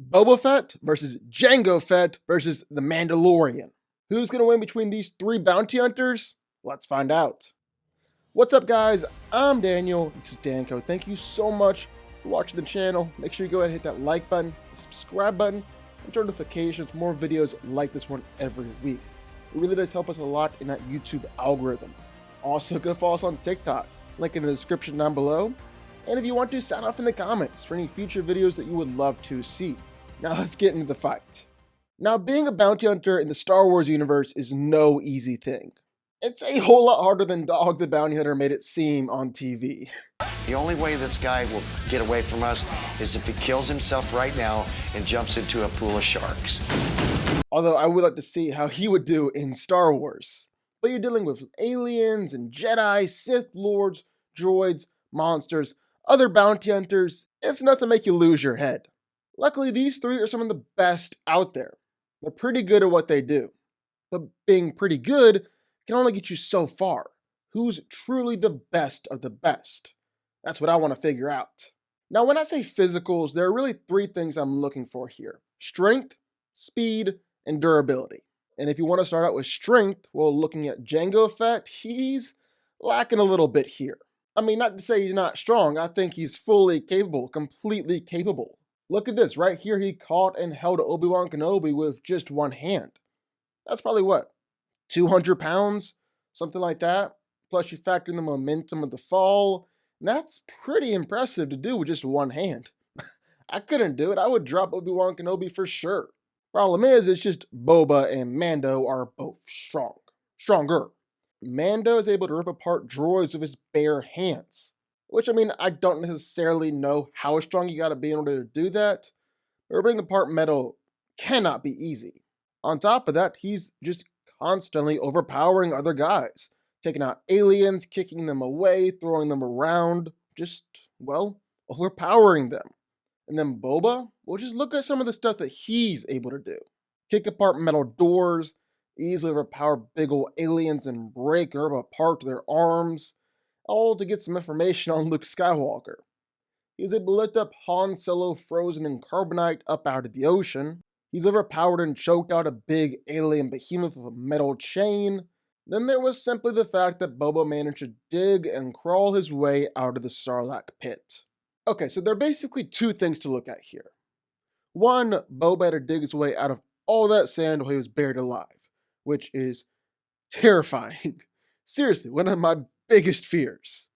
Boba Fett versus Jango Fett versus the Mandalorian. Who's going to win between these three bounty hunters? Let's find out. What's up, guys? I'm Daniel. This is DanCo. Thank you so much for watching the channel. Make sure you go ahead and hit that like button, the subscribe button, and turn notifications. More videos like this one every week. It really does help us a lot in that YouTube algorithm. Also, go follow us on TikTok. Link in the description down below. And if you want to, sound off in the comments for any future videos that you would love to see. Now let's get into the fight. Now, being a bounty hunter in the Star Wars universe is no easy thing. It's a whole lot harder than Dog the Bounty Hunter made it seem on TV. The only way this guy will get away from us is if he kills himself right now and jumps into a pool of sharks. Although I would like to see how he would do in Star Wars. But you're dealing with aliens and Jedi, Sith Lords, droids, monsters, other bounty hunters. It's enough to make you lose your head. Luckily, these three are some of the best out there. They're pretty good at what they do. But being pretty good can only get you so far. Who's truly the best of the best? That's what I want to figure out. Now, when I say physicals, there are really three things I'm looking for here: strength, speed, and durability. And if you want to start out with strength, well, looking at Jango Fett, he's lacking a little bit here. I mean, not to say he's not strong. I think he's fully capable, completely capable. Look at this, right here he caught and held Obi-Wan Kenobi with just one hand. That's probably what, 200 pounds? Something like that. Plus you factor in the momentum of the fall. And that's pretty impressive to do with just one hand. I couldn't do it. I would drop Obi-Wan Kenobi for sure. Problem is, it's just Boba and Mando are both stronger. Mando is able to rip apart droids with his bare hands. Which, I mean, I don't necessarily know how strong you gotta be in order to do that. But ripping apart metal cannot be easy. On top of that, he's just constantly overpowering other guys. Taking out aliens, kicking them away, throwing them around. Just, well, overpowering them. And then Boba, well, just look at some of the stuff that he's able to do. Kick apart metal doors, easily overpower big ol' aliens and break or rip apart their arms. All to get some information on Luke Skywalker. He's able to lift up Han Solo frozen in carbonite up out of the ocean. He's overpowered and choked out a big alien behemoth with a metal chain. Then there was simply the fact that Boba managed to dig and crawl his way out of the Sarlacc pit. Okay, so there are basically two things to look at here. One, Boba had to dig his way out of all that sand while he was buried alive, which is terrifying. Seriously, one of my biggest fears.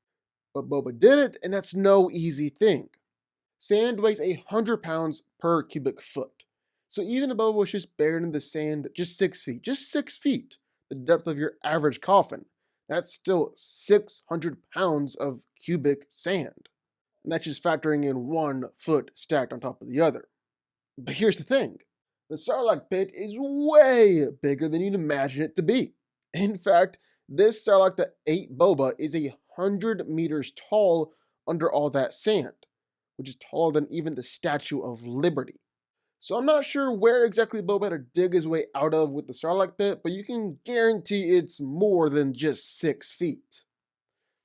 But Boba did it, and that's no easy thing. Sand weighs 100 pounds per cubic foot. So even if Boba was just buried in the sand just 6 feet, the depth of your average coffin, that's still 600 pounds of cubic sand. And that's just factoring in 1 foot stacked on top of the other. But here's the thing. The Sarlacc pit is way bigger than you'd imagine it to be. In fact, this Sarlacc that ate Boba is 100 meters tall under all that sand, which is taller than even the Statue of Liberty. So I'm not sure where exactly Boba had to dig his way out of with the Sarlacc pit, but you can guarantee it's more than just 6 feet.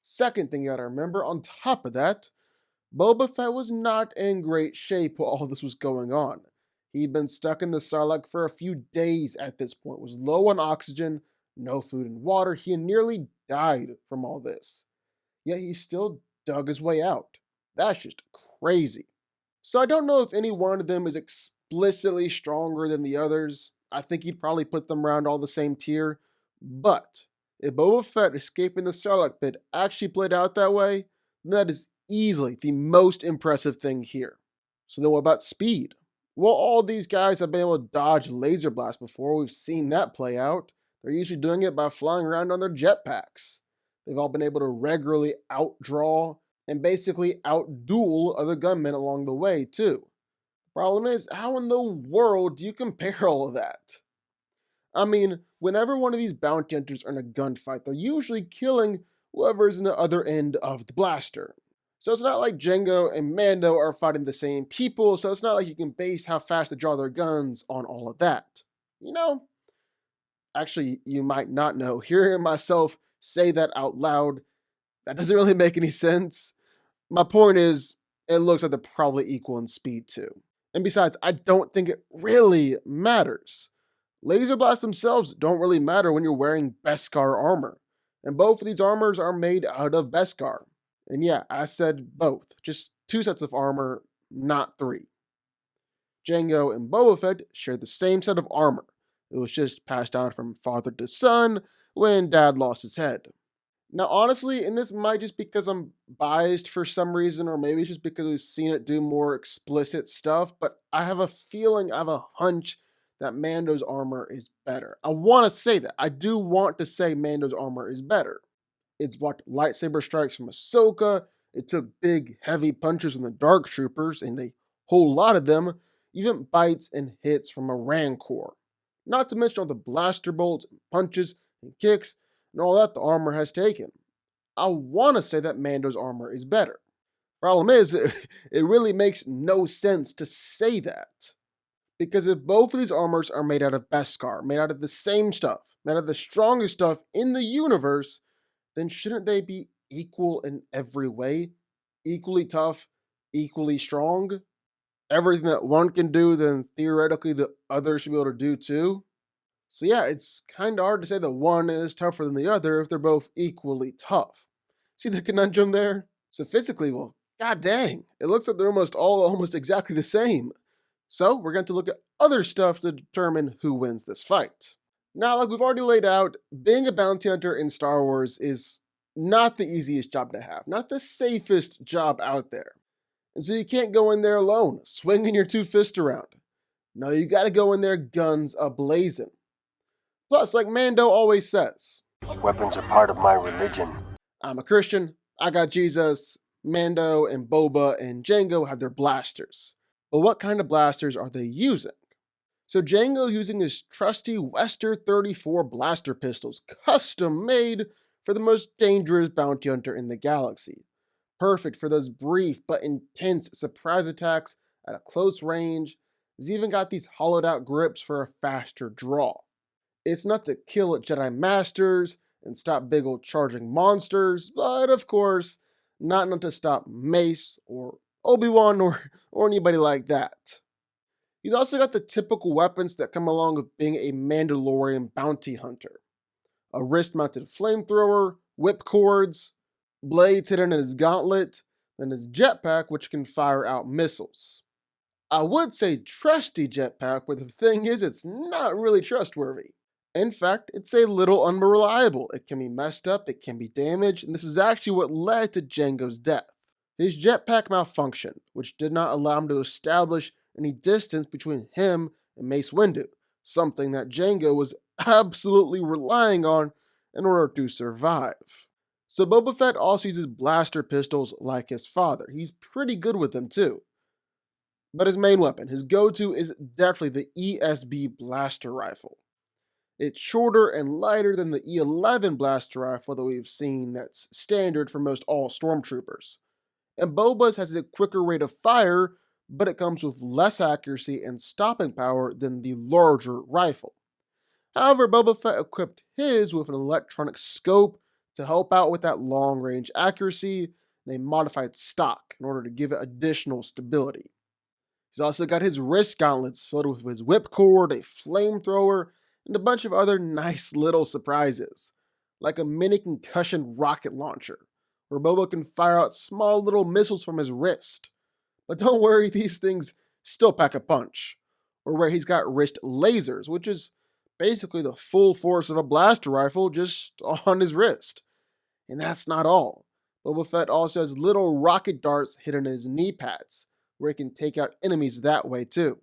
Second thing you gotta remember, on top of that, Boba Fett was not in great shape while all this was going on. He'd been stuck in the Sarlacc for a few days at this point, was low on oxygen, no food and water. He had nearly died from all this. Yet he still dug his way out. That's just crazy. So I don't know if any one of them is explicitly stronger than the others. I think he'd probably put them around all the same tier. But if Boba Fett escaping the Sarlacc pit actually played out that way, then that is easily the most impressive thing here. So then what about speed? Well, all these guys have been able to dodge laser blasts before. We've seen that play out. They're usually doing it by flying around on their jetpacks. They've all been able to regularly outdraw and basically outduel other gunmen along the way, too. The problem is, how in the world do you compare all of that? I mean, whenever one of these bounty hunters are in a gunfight, they're usually killing whoever's in the other end of the blaster. So it's not like Jango and Mando are fighting the same people, so it's not like you can base how fast they draw their guns on all of that. You know? Actually, you might not know. Hearing myself say that out loud, that doesn't really make any sense. My point is, it looks like they're probably equal in speed too. And besides, I don't think it really matters. Laser blasts themselves don't really matter when you're wearing Beskar armor. And both of these armors are made out of Beskar. And yeah, I said both. Just 2 sets of armor, not 3. Jango and Boba Fett shared the same set of armor. It was just passed down from father to son when dad lost his head. Now, honestly, and this might just because I'm biased for some reason, or maybe it's just because we've seen it do more explicit stuff, but I have a feeling, I have a hunch that Mando's armor is better. I want to say that. I do want to say Mando's armor is better. It's blocked lightsaber strikes from Ahsoka. It took big, heavy punches from the Dark Troopers, and a whole lot of them, even bites and hits from a Rancor. Not to mention all the blaster bolts, and punches, and kicks, and all that the armor has taken. I want to say that Mando's armor is better. Problem is, it really makes no sense to say that. Because if both of these armors are made out of Beskar, made out of the same stuff, made out of the strongest stuff in the universe, then shouldn't they be equal in every way? Equally tough, equally strong? Everything that one can do, then theoretically the other should be able to do too? So yeah, it's kind of hard to say that one is tougher than the other if they're both equally tough. See the conundrum there? So physically, well, god dang, it looks like they're almost exactly the same. So we're going to look at other stuff to determine who wins this fight. Now, like we've already laid out, being a bounty hunter in Star Wars is not the easiest job to have, not the safest job out there. And so you can't go in there alone, swinging your 2 fists around. No, you gotta go in there guns a-blazing. Plus, like Mando always says, weapons are part of my religion. I'm a Christian, I got Jesus. Mando and Boba and Jango have their blasters. But what kind of blasters are they using? So Jango using his trusty Wester 34 blaster pistols, custom made for the most dangerous bounty hunter in the galaxy. Perfect for those brief but intense surprise attacks at a close range. He's even got these hollowed out grips for a faster draw. It's not to kill Jedi Masters and stop big old charging monsters, but of course, not enough to stop Mace or Obi-Wan or anybody like that. He's also got the typical weapons that come along with being a Mandalorian bounty hunter. A wrist-mounted flamethrower, whipcords, blades hidden in his gauntlet, and his jetpack which can fire out missiles. I would say trusty jetpack, but the thing is it's not really trustworthy. In fact, it's a little unreliable. It can be messed up, it can be damaged, and this is actually what led to Jango's death. His jetpack malfunctioned, which did not allow him to establish any distance between him and Mace Windu, something that Jango was absolutely relying on in order to survive. So Boba Fett also uses blaster pistols like his father. He's pretty good with them too. But his main weapon, his go-to, is definitely the ESB blaster rifle. It's shorter and lighter than the E11 blaster rifle that we've seen that's standard for most all stormtroopers. And Boba's has a quicker rate of fire, but it comes with less accuracy and stopping power than the larger rifle. However, Boba Fett equipped his with an electronic scope to help out with that long-range accuracy and a modified stock in order to give it additional stability. He's also got his wrist gauntlets filled with his whipcord, a flamethrower, and a bunch of other nice little surprises, like a mini concussion rocket launcher, where Boba can fire out small little missiles from his wrist. But don't worry, these things still pack a punch. Or where he's got wrist lasers, which is basically the full force of a blaster rifle just on his wrist. And that's not all. Boba Fett also has little rocket darts hidden in his knee pads, where he can take out enemies that way too.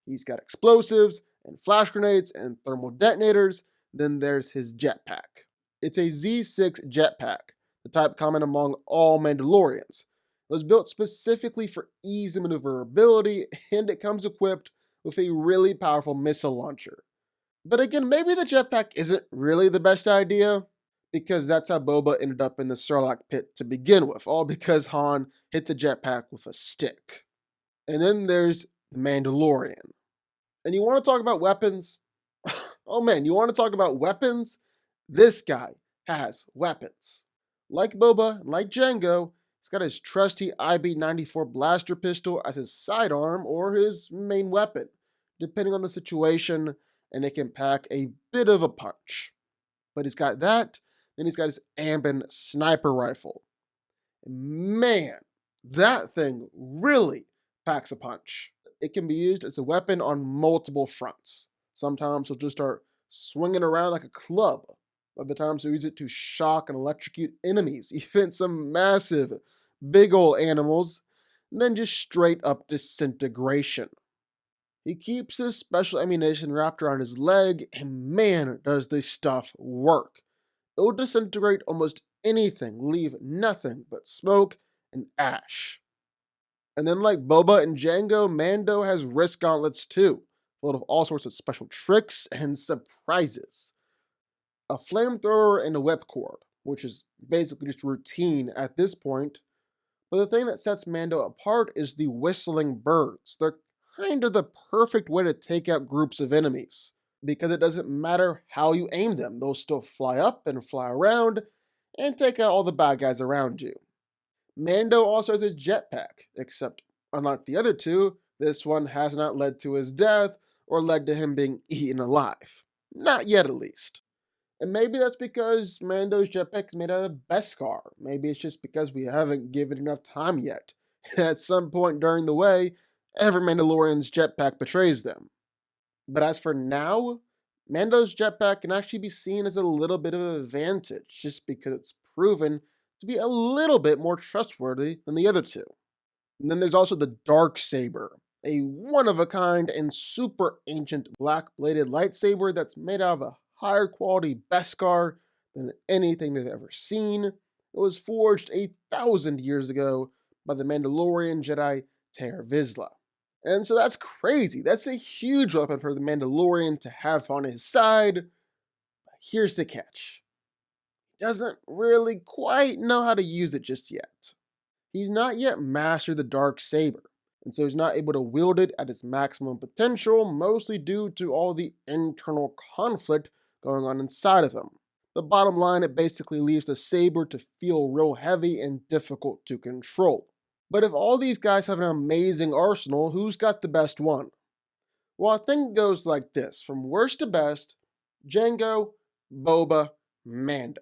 He's got explosives and flash grenades and thermal detonators. Then there's his jetpack. It's a Z6 jetpack, the type common among all Mandalorians. It was built specifically for ease and maneuverability, and it comes equipped with a really powerful missile launcher. But again, maybe the jetpack isn't really the best idea, because that's how Boba ended up in the Sarlacc pit to begin with, all because Han hit the jetpack with a stick. And then there's the Mandalorian. And you want to talk about weapons? Oh man, you want to talk about weapons? This guy has weapons. Like Boba and like Jango, He's got his trusty IB-94 blaster pistol as his sidearm or his main weapon, depending on the situation, and it can pack a bit of a punch. But he's got that, then he's got his Ambin sniper rifle. Man, that thing really packs a punch. It can be used as a weapon on multiple fronts. Sometimes he'll just start swinging around like a club. Other times he'll use it to shock and electrocute enemies, even some massive, big ol' animals, and then just straight up disintegration. He keeps his special ammunition wrapped around his leg, and man, does this stuff work. It will disintegrate almost anything, leave nothing but smoke and ash. And then like Boba and Jango, Mando has wrist gauntlets too, full of all sorts of special tricks and surprises. A flamethrower and a whipcord, which is basically just routine at this point. But the thing that sets Mando apart is the whistling birds. They're kind of the perfect way to take out groups of enemies, because it doesn't matter how you aim them, they'll still fly up and fly around and take out all the bad guys around you. Mando also has a jetpack, except unlike the other two, this one has not led to his death or led to him being eaten alive. Not yet, at least. And maybe that's because Mando's jetpack is made out of Beskar. Maybe it's just because we haven't given it enough time yet. At some point during the way, every Mandalorian's jetpack betrays them. But as for now, Mando's jetpack can actually be seen as a little bit of an advantage, just because it's proven to be a little bit more trustworthy than the other two. And then there's also the Darksaber, a one-of-a-kind and super ancient black-bladed lightsaber that's made out of a higher quality Beskar than anything they've ever seen. It was forged 1,000 years ago by the Mandalorian Jedi Ter Vizsla. And so that's crazy. That's a huge weapon for the Mandalorian to have on his side. But here's the catch. He doesn't really quite know how to use it just yet. He's not yet mastered the Darksaber, and so he's not able to wield it at its maximum potential, mostly due to all the internal conflict going on inside of him. The bottom line, it basically leaves the saber to feel real heavy and difficult to control. But if all these guys have an amazing arsenal, who's got the best one? Well, I think it goes like this. From worst to best, Jango, Boba, Mando.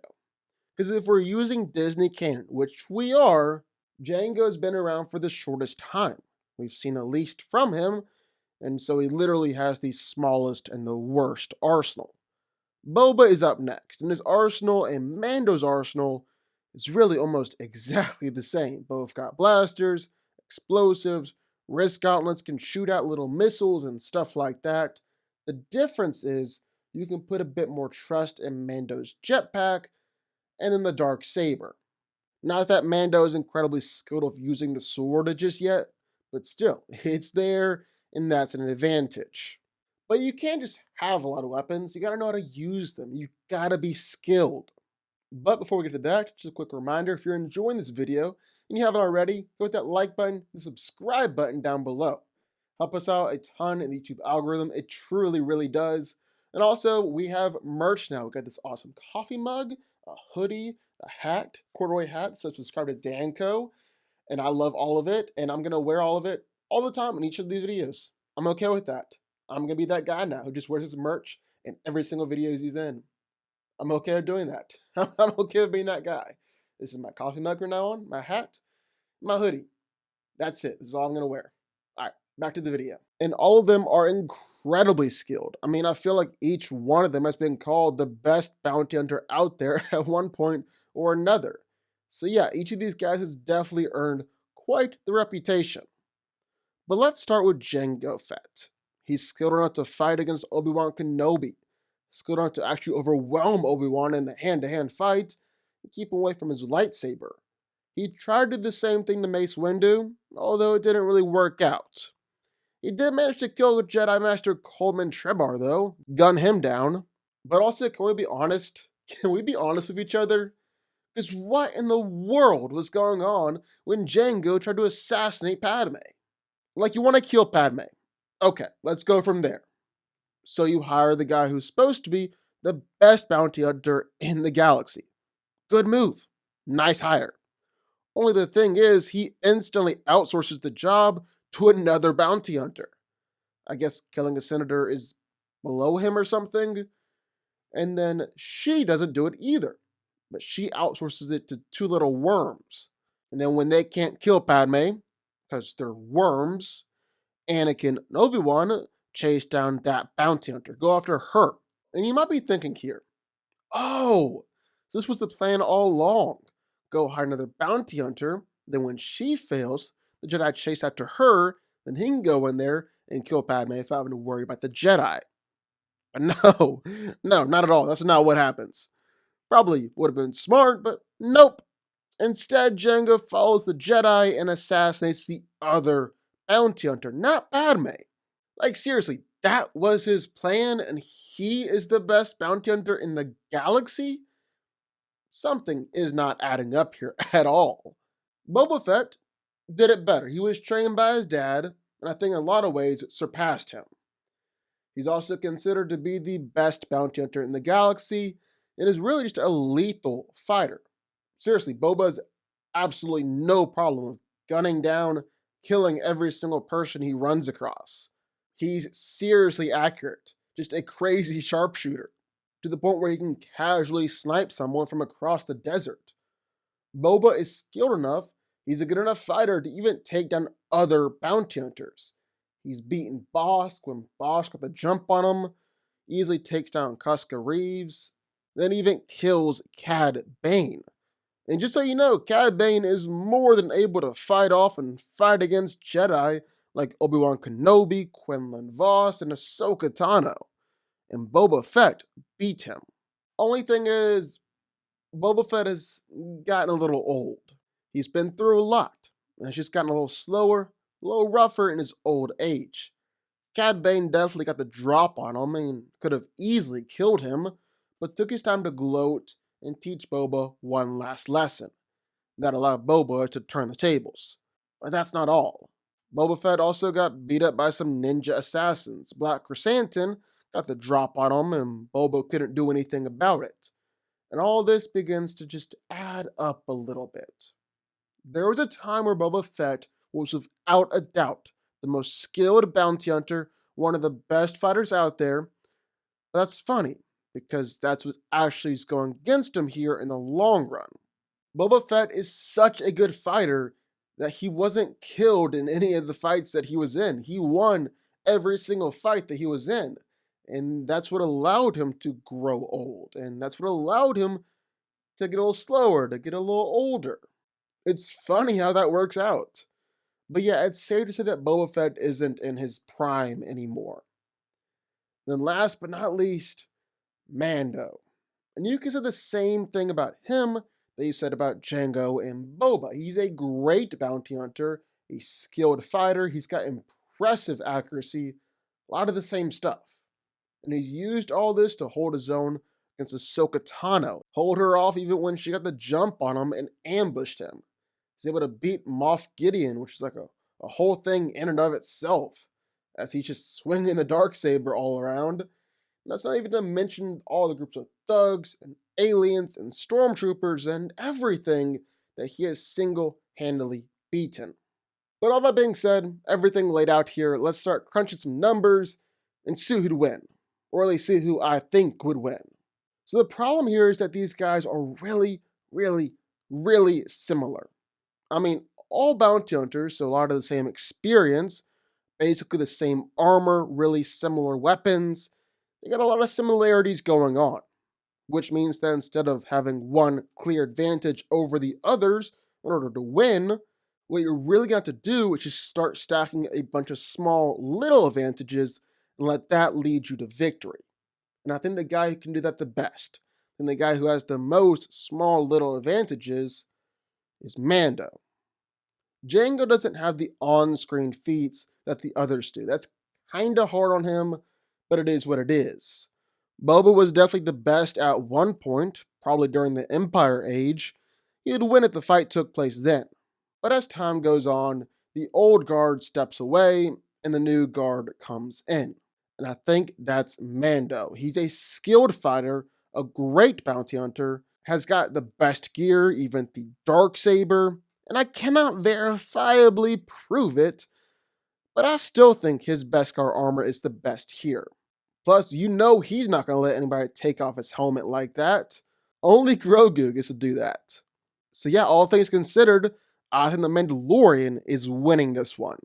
Because if we're using Disney canon, which we are, Jango's been around for the shortest time. We've seen the least from him, and so he literally has the smallest and the worst arsenal. Boba is up next, and his arsenal and Mando's arsenal is really almost exactly the same. Both got blasters, explosives, wrist gauntlets, can shoot out little missiles and stuff like that. The difference is you can put a bit more trust in Mando's jetpack and then the Darksaber. Not that Mando is incredibly skilled of using the sword just yet, but still, it's there, and that's an advantage. But you can't just have a lot of weapons, you gotta know how to use them, you gotta be skilled. But before we get to that, just a quick reminder, if you're enjoying this video and you haven't already, go hit that like button, the subscribe button down below. Help us out a ton in the YouTube algorithm, it truly, really does. And also, we have merch now. We got this awesome coffee mug, a hoodie, a hat, corduroy hat, so subscribe to DanCo. And I love all of it, and I'm gonna wear all of it all the time in each of these videos. I'm okay with that. I'm gonna be that guy now who just wears his merch in every single video he's in. I'm okay with doing that. I'm okay with being that guy. This is my coffee mug from now on, my hat, my hoodie. That's it. This is all I'm gonna wear. All right, back to the video. And all of them are incredibly skilled. I mean, I feel like each one of them has been called the best bounty hunter out there at one point or another. So yeah, each of these guys has definitely earned quite the reputation. But let's start with Jango Fett. He's skilled enough to fight against Obi-Wan Kenobi, skilled enough to actually overwhelm Obi-Wan in a hand-to-hand fight and keep him away from his lightsaber. He tried to do the same thing to Mace Windu, although it didn't really work out. He did manage to kill Jedi Master Coleman Trebar though, gun him down. But also, can we be honest? Can we be honest with each other? Because what in the world was going on when Jango tried to assassinate Padme? Like, you want to kill Padme. Okay, let's go from there. So you hire the guy who's supposed to be the best bounty hunter in the galaxy. Good move. Nice hire. Only the thing is, he instantly outsources the job to another bounty hunter. I guess killing a senator is below him or something. And then she doesn't do it either, but she outsources it to two little worms. And then when they can't kill Padme, because they're worms, Anakin and Obi-Wan chase down that bounty hunter, go after her. And you might be thinking here, oh, so this was the plan all along. Go hire another bounty hunter, then when she fails, the Jedi chase after her, then he can go in there and kill Padme without having to worry about the Jedi. But no, not at all. That's not what happens. Probably would have been smart, but nope. Instead, Jango follows the Jedi and assassinates the other bounty hunter, not Padme. Like, seriously, that was his plan, and he is the best bounty hunter in the galaxy? Something is not adding up here at all. Boba Fett did it better. He was trained by his dad, and I think in a lot of ways surpassed him. He's also considered to be the best bounty hunter in the galaxy, and is really just a lethal fighter. Seriously, Boba has absolutely no problem with gunning down, killing every single person he runs across. He's seriously accurate, just a crazy sharpshooter, to the point where he can casually snipe someone from across the desert. Boba is skilled enough, he's a good enough fighter to even take down other bounty hunters. He's beaten Bosk when Bosk got the jump on him, easily takes down Cuska Reeves, then even kills Cad Bane. And just so you know, Cad Bane is more than able to fight off and fight against Jedi like Obi-Wan Kenobi, Quinlan Vos, and Ahsoka Tano. And Boba Fett beat him. Only thing is, Boba Fett has gotten a little old. He's been through a lot, and it's just gotten a little slower, a little rougher in his old age. Cad Bane definitely got the drop on him and could have easily killed him, but took his time to gloat and teach Boba one last lesson. That allowed Boba to turn the tables. But that's not all. Boba Fett also got beat up by some ninja assassins. Black Chrysanthemum got the drop on him, and Boba couldn't do anything about it. And all this begins to just add up a little bit. There was a time where Boba Fett was without a doubt the most skilled bounty hunter, one of the best fighters out there. But that's funny, because that's what actually is going against him here in the long run. Boba Fett is such a good fighter that he wasn't killed in any of the fights that he was in. He won every single fight that he was in. And that's what allowed him to grow old. And that's what allowed him to get a little slower, to get a little older. It's funny how that works out. But yeah, it's safe to say that Boba Fett isn't in his prime anymore. Then last but not least, Mando. And you can say the same thing about him that you said about Jango and Boba. He's a great bounty hunter, a skilled fighter, he's got impressive accuracy, a lot of the same stuff. And he's used all this to hold his own against Ahsoka Tano, hold her off even when she got the jump on him and ambushed him. He's able to beat Moff Gideon, which is like a whole thing in and of itself, as he's just swinging the Darksaber all around. And that's not even to mention all the groups of thugs and aliens and stormtroopers and everything that he has single-handedly beaten. But all that being said, everything laid out here, let's start crunching some numbers and see who'd win. Or at least see who I think would win. So the problem here is that these guys are really, really, really similar. I mean, all bounty hunters, so a lot of the same experience, basically the same armor, really similar weapons. They got a lot of similarities going on, which means that instead of having one clear advantage over the others in order to win, what you're really going to have to do is just start stacking a bunch of small little advantages and let that lead you to victory. And I think the guy who can do that the best, and the guy who has the most small little advantages, is Mando. Jango doesn't have the on-screen feats that the others do. That's kinda hard on him, but it is what it is. Boba was definitely the best at one point, probably during the Empire Age. He'd win if the fight took place then. But as time goes on, the old guard steps away, and the new guard comes in. And I think that's Mando. He's a skilled fighter, a great bounty hunter, has got the best gear, even the Darksaber, and I cannot verifiably prove it, but I still think his Beskar armor is the best here. Plus, you know he's not going to let anybody take off his helmet like that. Only Grogu gets to do that. So yeah, all things considered, I think the Mandalorian is winning this one.